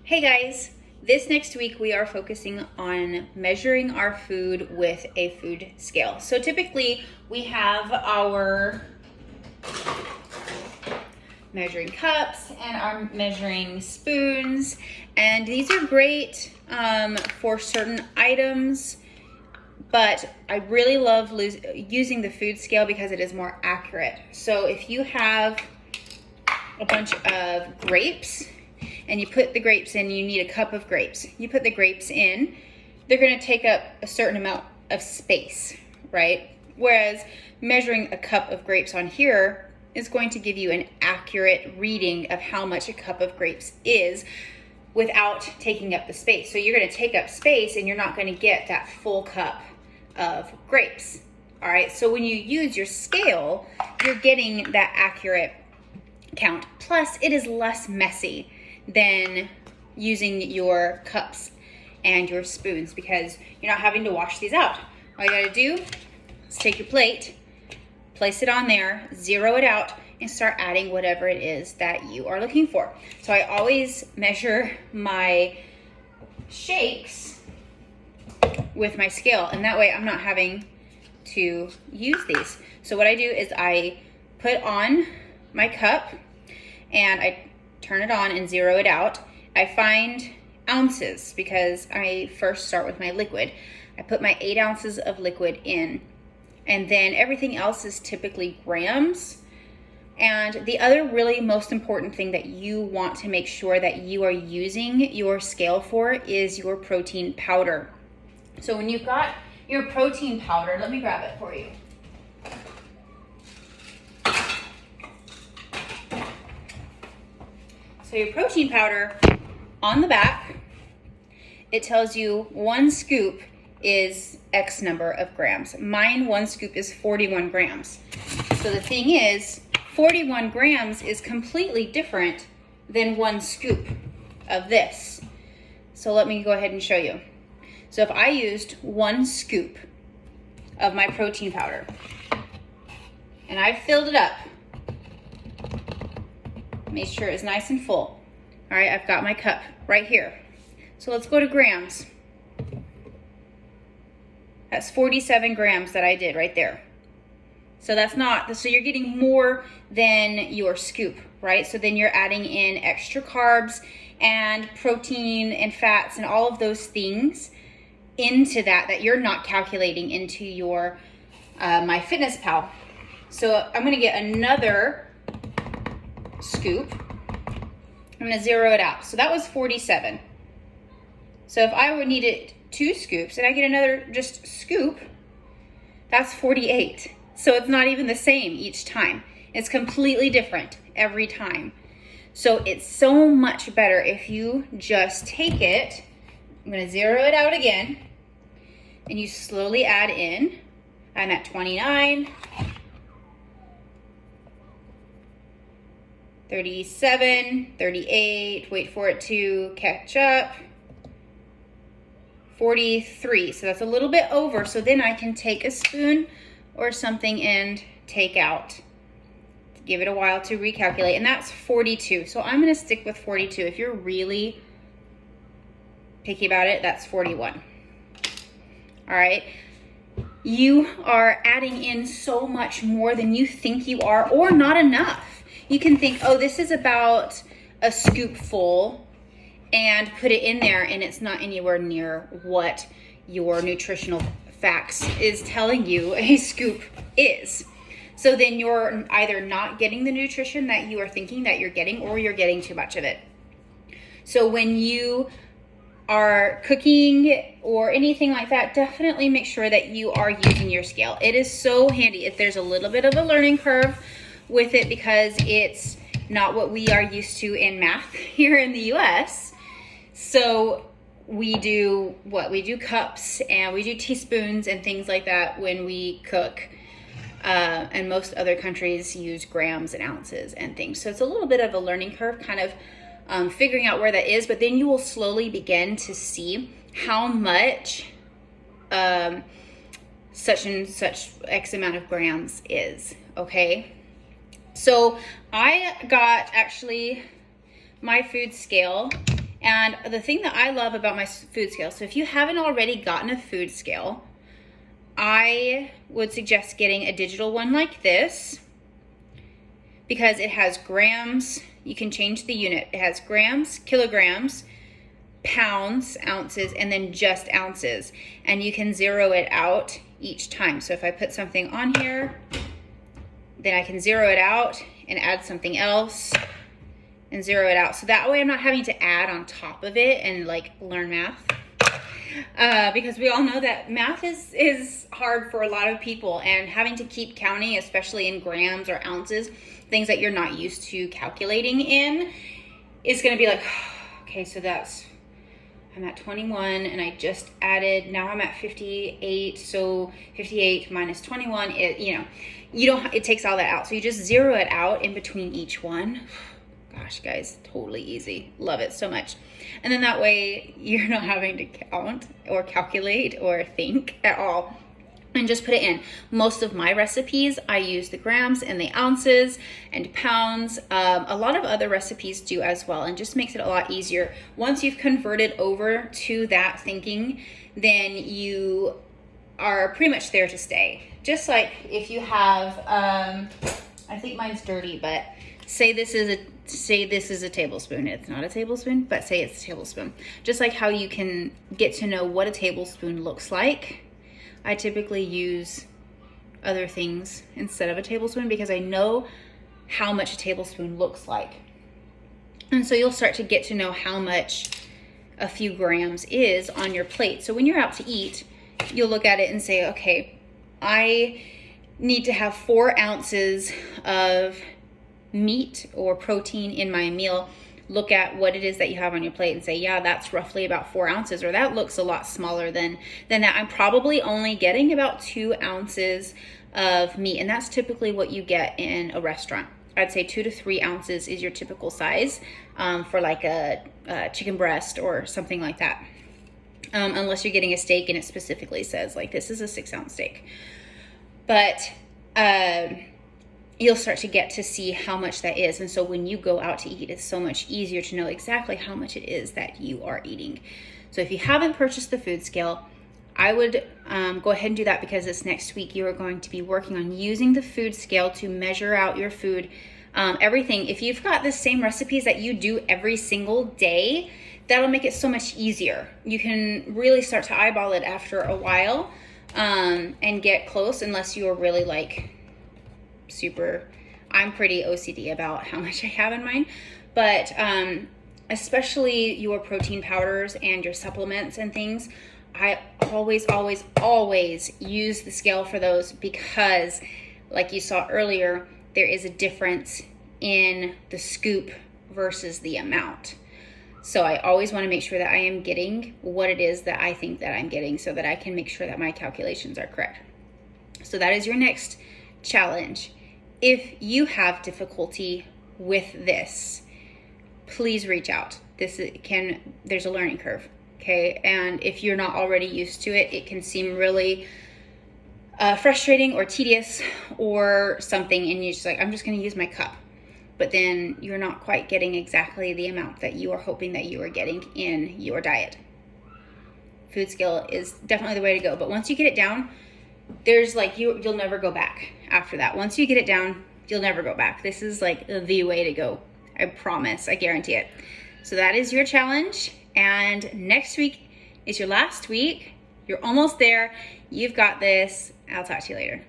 Hey guys, this next week we are focusing on measuring our food with a food scale. So typically we have our measuring cups and our measuring spoons, and these are great for certain items, but I really love using the food scale because it is more accurate. So if you have a bunch of grapes and you put the grapes in, you need a cup of grapes. You put the grapes in, they're gonna take up a certain amount of space, right? Whereas measuring a cup of grapes on here is going to give you an accurate reading of how much a cup of grapes is without taking up the space. So you're gonna take up space and you're not gonna get that full cup of grapes, all right? So when you use your scale, you're getting that accurate count. Plus, it is less messy than using your cups and your spoons because you're not having to wash these out. All you gotta do is take your plate, place it on there, zero it out, and start adding whatever it is that you are looking for. So I always measure my shakes with my scale, and that way I'm not having to use these. So what I do is I put on my cup and I turn it on and zero it out. I find ounces because I first start with my liquid. I put my 8 ounces of liquid in, and then everything else is typically grams. And the other really most important thing that you want to make sure that you are using your scale for is your protein powder. So when you've got your protein powder, let me grab it for you. So your protein powder, on the back, it tells you 1 scoop is X number of grams. Mine 1 scoop is 41 grams. So the thing is, 41 grams is completely different than 1 scoop of this. So let me go ahead and show you. So if I used 1 scoop of my protein powder and I filled it up, make sure it's nice and full. All right, I've got my cup right here. So let's go to grams. That's 47 grams that I did right there. So that's not, so you're getting more than your scoop, right? So then you're adding in extra carbs and protein and fats and all of those things into that you're not calculating into your MyFitnessPal. So I'm gonna get another scoop. I'm gonna zero it out. So that was 47. So if I would needed 2 scoops and I get another just scoop, that's 48. So it's not even the same each time. It's completely different every time. So it's so much better if you just take it, I'm gonna zero it out again, and you slowly add in. I'm at 29, 37, 38, wait for it to catch up, 43. So that's a little bit over. So then I can take a spoon or something and take out. Give it a while to recalculate, and that's 42. So I'm gonna stick with 42. If you're really picky about it, that's 41. All right. You are adding in so much more than you think you are, or not enough. You can think, oh, this is about a scoop full, and put it in there, and it's not anywhere near what your nutritional facts is telling you a scoop is. So then you're either not getting the nutrition that you are thinking that you're getting, or you're getting too much of it. So when you are cooking or anything like that, definitely make sure that you are using your scale. It is so handy. If there's a little bit of a learning curve with it because it's not what we are used to in math here in the US. So we do what? We do cups and we do teaspoons and things like that when we cook. And most other countries use grams and ounces and things. So it's a little bit of a learning curve, kind of figuring out where that is, but then you will slowly begin to see how much such and such X amount of grams is, okay? So I got actually my food scale And the thing that I love about my food scale, so if you haven't already gotten a food scale, I would suggest getting a digital one like this, because it has grams. You can change the unit. It has grams, kilograms, pounds, ounces, and then just ounces. And you can zero it out each time. So if I put something on here, then I can zero it out and add something else and zero it out. So that way I'm not having to add on top of it and like learn math. Because we all know that math is hard for a lot of people, and having to keep counting, especially in grams or ounces, things that you're not used to calculating in, is going to be like, okay, so I'm at 21 and I just added, now I'm at 58. So 58 minus 21, it takes all that out. So you just zero it out in between each one. Gosh, guys, totally easy. Love it so much. And then that way you're not having to count or calculate or think at all, and just put it in. Most of my recipes, I use the grams and the ounces and pounds. A lot of other recipes do as well, and just makes it a lot easier. Once you've converted over to that thinking, then you are pretty much there to stay. Just like if you have, I think mine's dirty, but say this is a tablespoon. It's not a tablespoon, but say it's a tablespoon. Just like how you can get to know what a tablespoon looks like, I typically use other things instead of a tablespoon, because I know how much a tablespoon looks like. And so you'll start to get to know how much a few grams is on your plate. So when you're out to eat, you'll look at it and say, okay, I need to have 4 ounces of meat or protein in my meal. Look at what it is that you have on your plate and say, yeah, that's roughly about 4 ounces, or that looks a lot smaller than that. I'm probably only getting about 2 ounces of meat, and that's typically what you get in a restaurant. I'd say 2 to 3 ounces is your typical size for like a chicken breast or something like that. Unless you're getting a steak and it specifically says like this is a 6-ounce steak. But you'll start to get to see how much that is. And so when you go out to eat, it's so much easier to know exactly how much it is that you are eating. So if you haven't purchased the food scale, I would go ahead and do that, because this next week you are going to be working on using the food scale to measure out your food. Everything. If you've got the same recipes that you do every single day, that'll make it so much easier. You can really start to eyeball it after a while and get close, unless you're really like I'm pretty OCD about how much I have in mine, but especially your protein powders and your supplements and things, I always use the scale for those, because like you saw earlier, there is a difference in the scoop versus the amount. So I always want to make sure that I am getting what it is that I think that I'm getting, so that I can make sure that my calculations are correct. So that is your next challenge. If you have difficulty with this, please reach out. There's a learning curve, okay? And if you're not already used to it, it can seem really frustrating or tedious or something, and you're just like, I'm just going to use my cup. But then you're not quite getting exactly the amount that you are hoping that you are getting in your diet. Food scale is definitely the way to go. But once you get it down, there's like, you'll never go back after that. Once you get it down, you'll never go back. This is like the way to go. I promise, I guarantee it. So that is your challenge. And next week is your last week. You're almost there. You've got this. I'll talk to you later.